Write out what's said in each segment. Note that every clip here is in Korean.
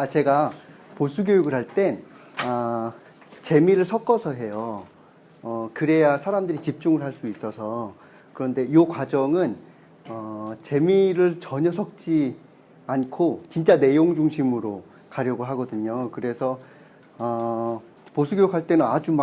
제가 보수교육을 할 땐, 재미를 섞어서 해요. 그래야 사람들이 집중을 할 수 있어서. 그런데 이 과정은, 재미를 전혀 섞지 않고, 진짜 내용 중심으로 가려고 하거든요. 그래서, 보수교육 할 때는 아주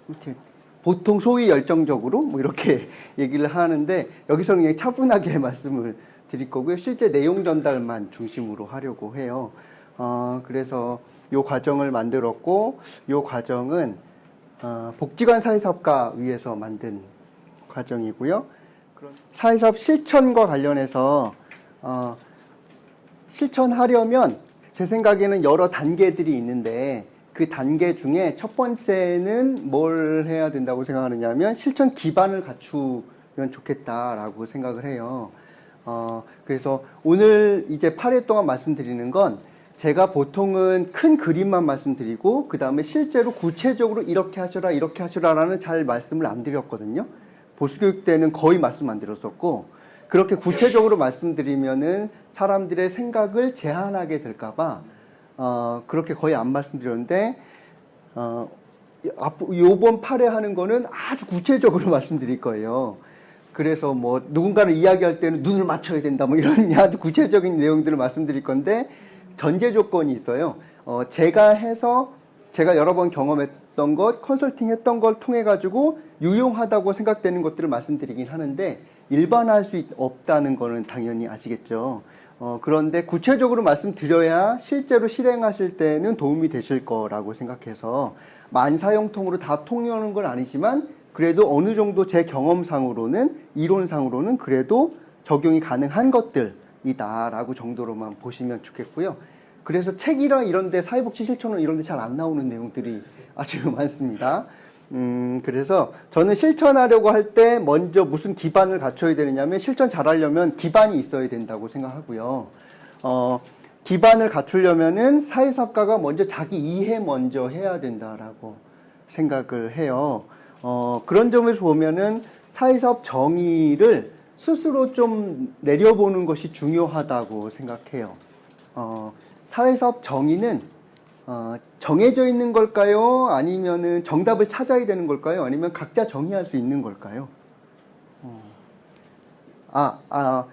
이렇게, 보통 소위 열정적으로 뭐 이렇게 얘기를 하는데, 여기서는 그냥 차분하게 말씀을 드릴 거고요. 실제 내용 전달만 중심으로 하려고 해요. 그래서 이 과정을 만들었고, 이 과정은 복지관 사회사업과 위에서 만든 과정이고요. 사회사업 실천과 관련해서 실천하려면 제 생각에는 여러 단계들이 있는데, 그 단계 중에 첫 번째는 뭘 해야 된다고 생각하느냐면 실천 기반을 갖추면 좋겠다라고 생각을 해요. 그래서 오늘 이제 8회 동안 말씀드리는 건 제가 보통은 큰 그림만 말씀드리고 그 다음에 실제로 구체적으로 이렇게 하셔라라는 잘 말씀을 안 드렸거든요. 보수교육 때는 거의 말씀 안 드렸었고, 그렇게 구체적으로 말씀드리면은 사람들의 생각을 제한하게 될까봐 그렇게 거의 안 말씀드렸는데, 요번 8회 하는 거는 아주 구체적으로 말씀드릴 거예요. 그래서 뭐 누군가를 이야기할 때는 눈을 맞춰야 된다 뭐 이런 아주 구체적인 내용들을 말씀드릴 건데, 전제 조건이 있어요. 제가 여러 번 경험했던 것, 컨설팅 했던 걸 통해 가지고 유용하다고 생각되는 것들을 말씀드리긴 하는데, 일반화할 수 없다는 거는 당연히 아시겠죠. 그런데 구체적으로 말씀드려야 실제로 실행하실 때는 도움이 되실 거라고 생각해서, 만사형통으로 다 통용하는 건 아니지만 그래도 어느 정도 제 경험상으로는, 이론상으로는 그래도 적용이 가능한 것들이다라고 정도로만 보시면 좋겠고요. 그래서 책이랑 이런데, 사회복지 실천은 이런데 잘 안 나오는 내용들이 아주 많습니다. 그래서 저는 실천하려고 할 때 먼저 무슨 기반을 갖춰야 되느냐면, 실천 잘하려면 기반이 있어야 된다고 생각하고요. 기반을 갖추려면은 사회사업가가 먼저 자기 이해 먼저 해야 된다라고 생각을 해요. 그런 점에서 보면은 사회사업 정의를 스스로 좀 내려보는 것이 중요하다고 생각해요. 사회사업 정의는 정해져 있는 걸까요? 아니면은 정답을 찾아야 되는 걸까요? 아니면 각자 정의할 수 있는 걸까요?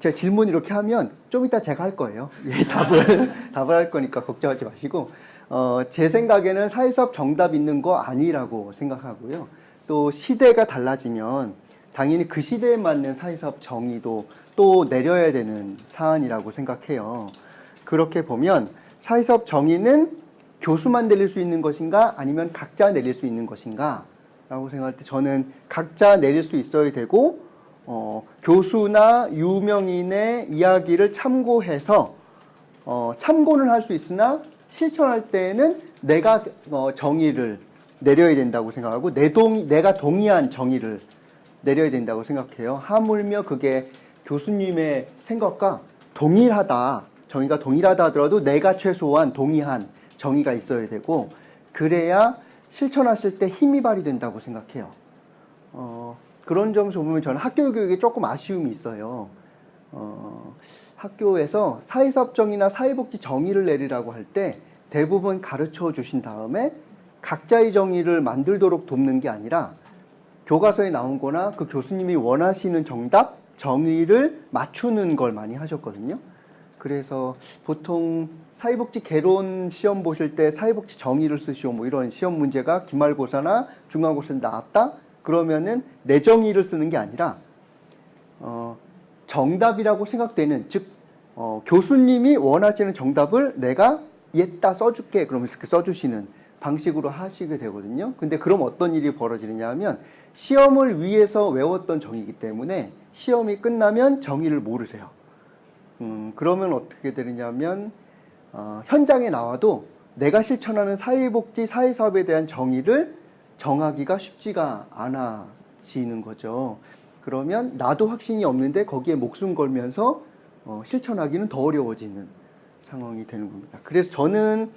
제가 질문 이렇게 하면 좀 이따 제가 할 거예요. 예, 답을 할 거니까 걱정하지 마시고, 제 생각에는 사회사업 정답 있는 거 아니라고 생각하고요. 또 시대가 달라지면 당연히 그 시대에 맞는 사회사업 정의도 또 내려야 되는 사안이라고 생각해요. 그렇게 보면 사회사업 정의는 교수만 내릴 수 있는 것인가, 아니면 각자 내릴 수 있는 것인가 라고 생각할 때, 저는 각자 내릴 수 있어야 되고, 교수나 유명인의 이야기를 참고해서 참고는 할 수 있으나 실천할 때에는 내가 정의를 내려야 된다고 생각하고, 내가 동의한 정의를 내려야 된다고 생각해요. 하물며 그게 교수님의 생각과 동일하다, 정의가 동일하다 하더라도 내가 최소한 동의한 정의가 있어야 되고, 그래야 실천하실 때 힘이 발휘된다고 생각해요. 그런 점에서 보면 저는 학교 교육에 조금 아쉬움이 있어요. 학교에서 사회사업 정의나 사회복지 정의를 내리라고 할 때 대부분 가르쳐 주신 다음에 각자의 정의를 만들도록 돕는 게 아니라, 교과서에 나온 거나 그 교수님이 원하시는 정답, 정의를 맞추는 걸 많이 하셨거든요. 그래서 보통 사회복지 개론 시험 보실 때 사회복지 정의를 쓰시오 뭐 이런 시험 문제가 기말고사나 중간고사에 나왔다? 그러면은 내 정의를 쓰는 게 아니라 정답이라고 생각되는, 즉 교수님이 원하시는 정답을 내가 얘다 써줄게, 그러면 이렇게 써주시는 방식으로 하시게 되거든요. 근데 그럼 어떤 일이 벌어지느냐 하면, 시험을 위해서 외웠던 정의이기 때문에 시험이 끝나면 정의를 모르세요. 그러면 어떻게 되느냐면, 현장에 나와도 내가 실천하는 사회복지, 사회사업에 대한 정의를 정하기가 쉽지가 않아지는 거죠. 그러면 나도 확신이 없는데 거기에 목숨 걸면서 실천하기는 더 어려워지는 상황이 되는 겁니다. 그래서 저는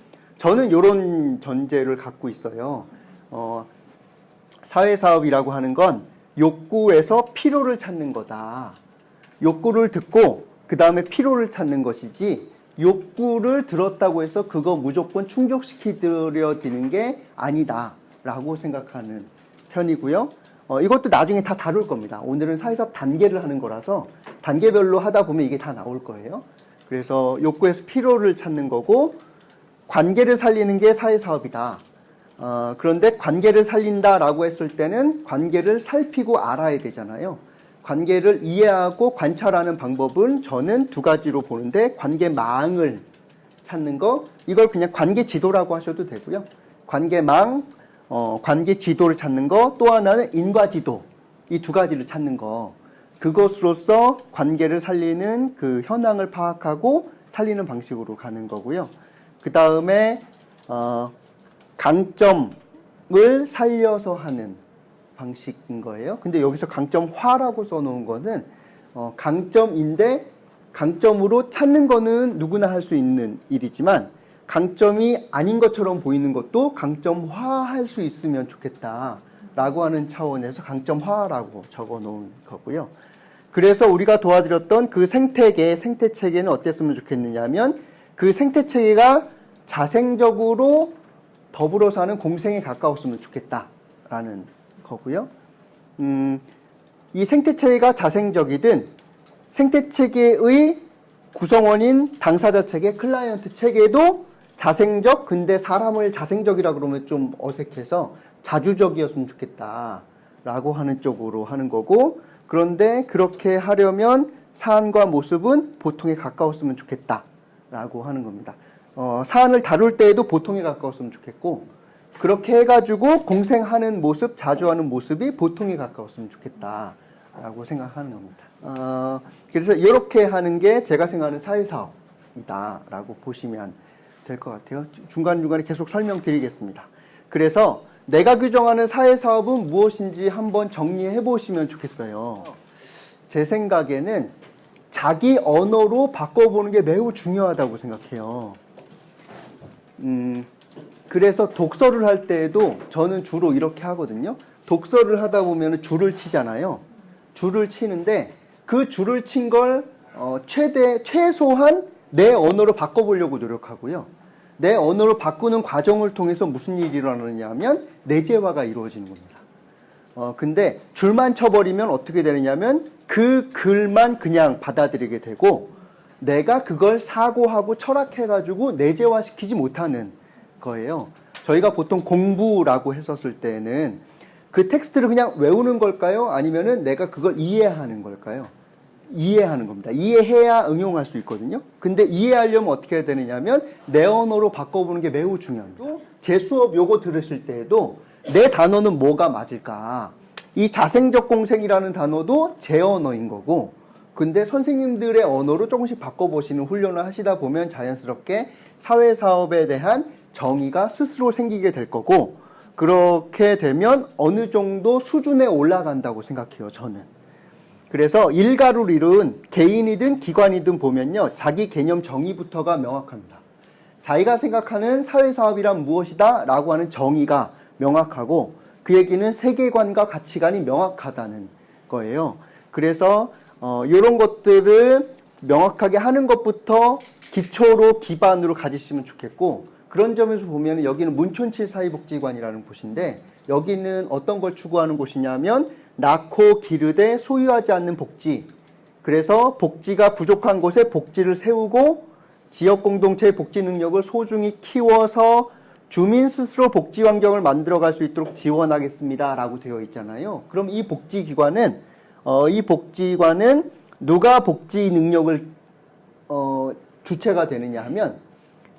이런 전제를 갖고 있어요. 사회사업이라고 하는 건 욕구에서 필요를 찾는 거다. 욕구를 듣고 그 다음에 필요를 찾는 것이지, 욕구를 들었다고 해서 그거 무조건 충족시키려드리는 게 아니다라고 생각하는 편이고요. 이것도 나중에 다 다룰 겁니다. 오늘은 사회사업 단계를 하는 거라서 단계별로 하다 보면 이게 다 나올 거예요. 그래서 욕구에서 필요를 찾는 거고 관계를 살리는 게 사회사업이다. 그런데 관계를 살린다라고 했을 때는 관계를 살피고 알아야 되잖아요. 관계를 이해하고 관찰하는 방법은 저는 두 가지로 보는데 관계망을 찾는 거, 이걸 그냥 관계지도라고 하셔도 되고요. 관계망, 관계지도를 찾는 거, 또 하나는 인과지도, 이 두 가지를 찾는 거. 그것으로서 관계를 살리는 그 현황을 파악하고 살리는 방식으로 가는 거고요. 그 다음에 강점을 살려서 하는 방식인 거예요. 근데 여기서 강점화라고 써놓은 거는 강점인데 강점으로 찾는 거는 누구나 할 수 있는 일이지만 강점이 아닌 것처럼 보이는 것도 강점화할 수 있으면 좋겠다라고 하는 차원에서 강점화라고 적어놓은 거고요. 그래서 우리가 도와드렸던 그 생태체계는 어땠으면 좋겠느냐면 그 생태체계가 자생적으로 더불어 사는 공생에 가까웠으면 좋겠다라는 거고요. 이 생태체계가 자생적이든 생태체계의 구성원인 당사자 체계, 클라이언트 체계도 자생적, 근데 사람을 자생적이라 그러면 좀 어색해서 자주적이었으면 좋겠다라고 하는 쪽으로 하는 거고, 그런데 그렇게 하려면 사안과 모습은 보통에 가까웠으면 좋겠다라고 하는 겁니다. 사안을 다룰 때에도 보통에 가까웠으면 좋겠고, 그렇게 해가지고 공생하는 모습, 자주 하는 모습이 보통에 가까웠으면 좋겠다라고 생각하는 겁니다. 그래서 이렇게 하는 게 제가 생각하는 사회사업이다라고 보시면 될 것 같아요. 중간중간에 계속 설명드리겠습니다. 그래서 내가 규정하는 사회사업은 무엇인지 한번 정리해 보시면 좋겠어요. 제 생각에는 자기 언어로 바꿔보는 게 매우 중요하다고 생각해요. 그래서 독서를 할 때에도 저는 주로 이렇게 하거든요. 독서를 하다 보면 줄을 치잖아요. 줄을 치는데 그 줄을 친 걸 최소한 내 언어로 바꿔보려고 노력하고요. 내 언어로 바꾸는 과정을 통해서 무슨 일이 일어나느냐면 내재화가 이루어지는 겁니다. 근데 줄만 쳐버리면 어떻게 되느냐면 그 글만 그냥 받아들이게 되고 내가 그걸 사고하고 철학해가지고 내재화시키지 못하는 거예요. 저희가 보통 공부라고 했었을 때는 그 텍스트를 그냥 외우는 걸까요? 아니면은 내가 그걸 이해하는 걸까요? 이해하는 겁니다. 이해해야 응용할 수 있거든요. 근데 이해하려면 어떻게 해야 되느냐면 내 언어로 바꿔보는 게 매우 중요합니다. 제 수업 요거 들으실 때에도 내 단어는 뭐가 맞을까? 이 자생적 공생이라는 단어도 제 언어인 거고, 근데 선생님들의 언어로 조금씩 바꿔보시는 훈련을 하시다 보면 자연스럽게 사회사업에 대한 정의가 스스로 생기게 될 거고, 그렇게 되면 어느 정도 수준에 올라간다고 생각해요, 저는. 그래서 일가를 이룬 개인이든 기관이든 보면요, 자기 개념 정의부터가 명확합니다. 자기가 생각하는 사회사업이란 무엇이다 라고 하는 정의가 명확하고, 그 얘기는 세계관과 가치관이 명확하다는 거예요. 그래서 이런 것들을 명확하게 하는 것부터 기초로 기반으로 가지시면 좋겠고, 그런 점에서 보면 여기는 문촌칠 사회복지관이라는 곳인데, 여기는 어떤 걸 추구하는 곳이냐면 낳고 기르되 소유하지 않는 복지, 그래서 복지가 부족한 곳에 복지를 세우고 지역 공동체의 복지 능력을 소중히 키워서 주민 스스로 복지 환경을 만들어갈 수 있도록 지원하겠습니다 라고 되어 있잖아요. 그럼 이 복지기관은 누가 복지 능력을 주체가 되느냐 하면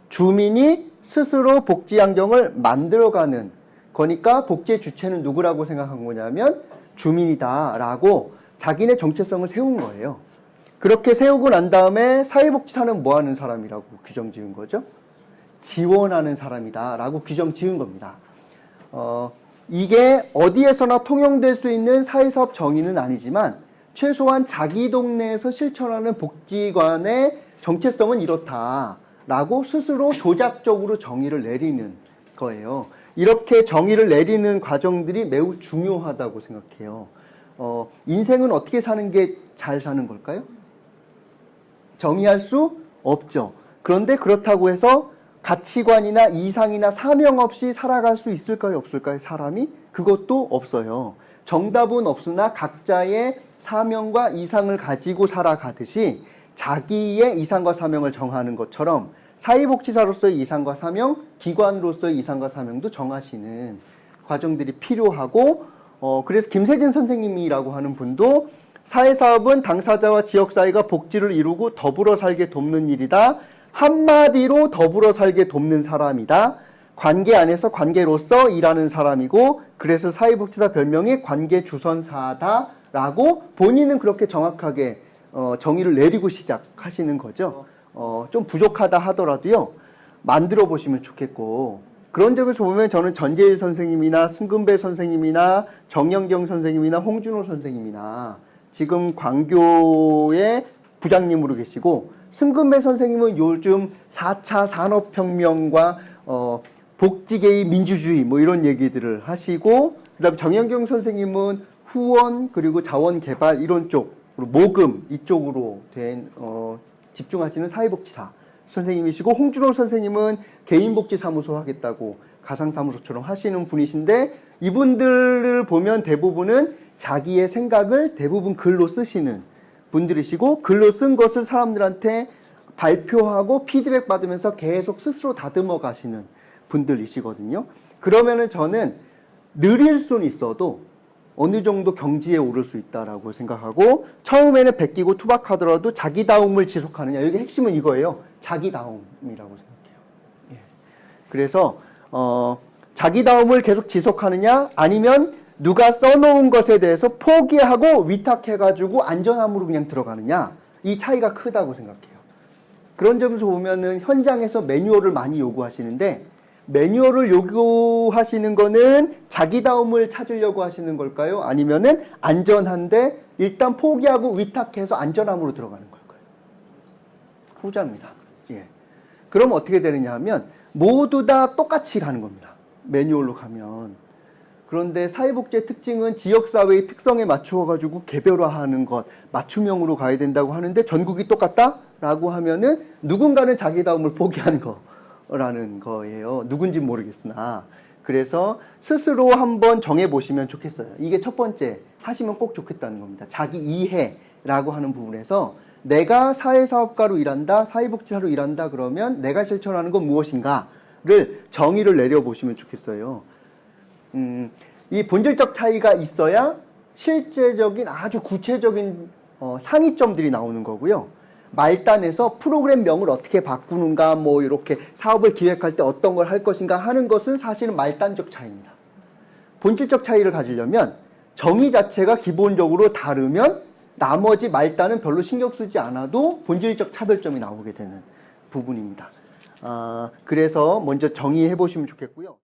주민이 스스로 복지 환경을 만들어가는 거니까 복지의 주체는 누구라고 생각한 거냐면 주민이다라고 자기네 정체성을 세운 거예요. 그렇게 세우고 난 다음에 사회복지사는 뭐 하는 사람이라고 규정 지은 거죠? 지원하는 사람이다라고 규정 지은 겁니다. 이게 어디에서나 통용될 수 있는 사회사업 정의는 아니지만 최소한 자기 동네에서 실천하는 복지관의 정체성은 이렇다라고 스스로 조작적으로 정의를 내리는 거예요. 이렇게 정의를 내리는 과정들이 매우 중요하다고 생각해요. 인생은 어떻게 사는 게 잘 사는 걸까요? 정의할 수 없죠. 그런데 그렇다고 해서 가치관이나 이상이나 사명 없이 살아갈 수 있을까요? 없을까요? 사람이? 그것도 없어요. 정답은 없으나 각자의 사명과 이상을 가지고 살아가듯이 자기의 이상과 사명을 정하는 것처럼 사회복지사로서의 이상과 사명, 기관으로서의 이상과 사명도 정하시는 과정들이 필요하고, 그래서 김세진 선생님이라고 하는 분도 사회사업은 당사자와 지역사회가 복지를 이루고 더불어 살게 돕는 일이다. 한마디로 더불어 살게 돕는 사람이다. 관계 안에서 관계로서 일하는 사람이고, 그래서 사회복지사 별명이 관계주선사다라고 본인은 그렇게 정확하게 정의를 내리고 시작하시는 거죠. 좀 부족하다 하더라도요, 만들어 보시면 좋겠고, 그런 점에서 보면 저는 전재일 선생님이나 승근배 선생님이나 정영경 선생님이나 홍준호 선생님이나 지금 광교의 부장님으로 계시고, 승근배 선생님은 요즘 4차 산업혁명과 복지개의 민주주의 뭐 이런 얘기들을 하시고, 그다음 정영경 선생님은 후원 그리고 자원개발 이런 쪽, 모금 이쪽으로 된 집중하시는 사회복지사 선생님이시고, 홍준호 선생님은 개인복지사무소 하겠다고 가상사무소처럼 하시는 분이신데, 이분들을 보면 대부분은 자기의 생각을 대부분 글로 쓰시는 분들이시고, 글로 쓴 것을 사람들한테 발표하고 피드백 받으면서 계속 스스로 다듬어 가시는 분들이시거든요. 그러면은 저는 느릴 수는 있어도 어느 정도 경지에 오를 수 있다라고 생각하고, 처음에는 베끼고 투박하더라도 자기다움을 지속하느냐, 여기 핵심은 이거예요. 자기다움이라고 생각해요. 예. 그래서 자기다움을 계속 지속하느냐, 아니면 누가 써놓은 것에 대해서 포기하고 위탁해가지고 안전함으로 그냥 들어가느냐, 이 차이가 크다고 생각해요. 그런 점에서 보면은 현장에서 매뉴얼을 많이 요구하시는데, 매뉴얼을 요구하시는 거는 자기다움을 찾으려고 하시는 걸까요? 아니면은 안전한데 일단 포기하고 위탁해서 안전함으로 들어가는 걸까요? 후자입니다. 예. 그럼 어떻게 되느냐 하면 모두 다 똑같이 가는 겁니다. 매뉴얼로 가면. 그런데 사회복지의 특징은 지역사회의 특성에 맞춰가지고 개별화하는 것, 맞춤형으로 가야 된다고 하는데, 전국이 똑같다라고 하면은 누군가는 자기다움을 포기한 거라는 거예요. 누군지 모르겠으나. 그래서 스스로 한번 정해보시면 좋겠어요. 이게 첫 번째 하시면 꼭 좋겠다는 겁니다. 자기 이해라고 하는 부분에서 내가 사회사업가로 일한다, 사회복지사로 일한다 그러면 내가 실천하는 건 무엇인가를 정의를 내려보시면 좋겠어요. 이 본질적 차이가 있어야 실제적인 아주 구체적인 상이점들이 나오는 거고요. 말단에서 프로그램명을 어떻게 바꾸는가, 뭐 이렇게 사업을 기획할 때 어떤 걸 할 것인가 하는 것은 사실은 말단적 차이입니다. 본질적 차이를 가지려면 정의 자체가 기본적으로 다르면 나머지 말단은 별로 신경 쓰지 않아도 본질적 차별점이 나오게 되는 부분입니다. 그래서 먼저 정의해 보시면 좋겠고요.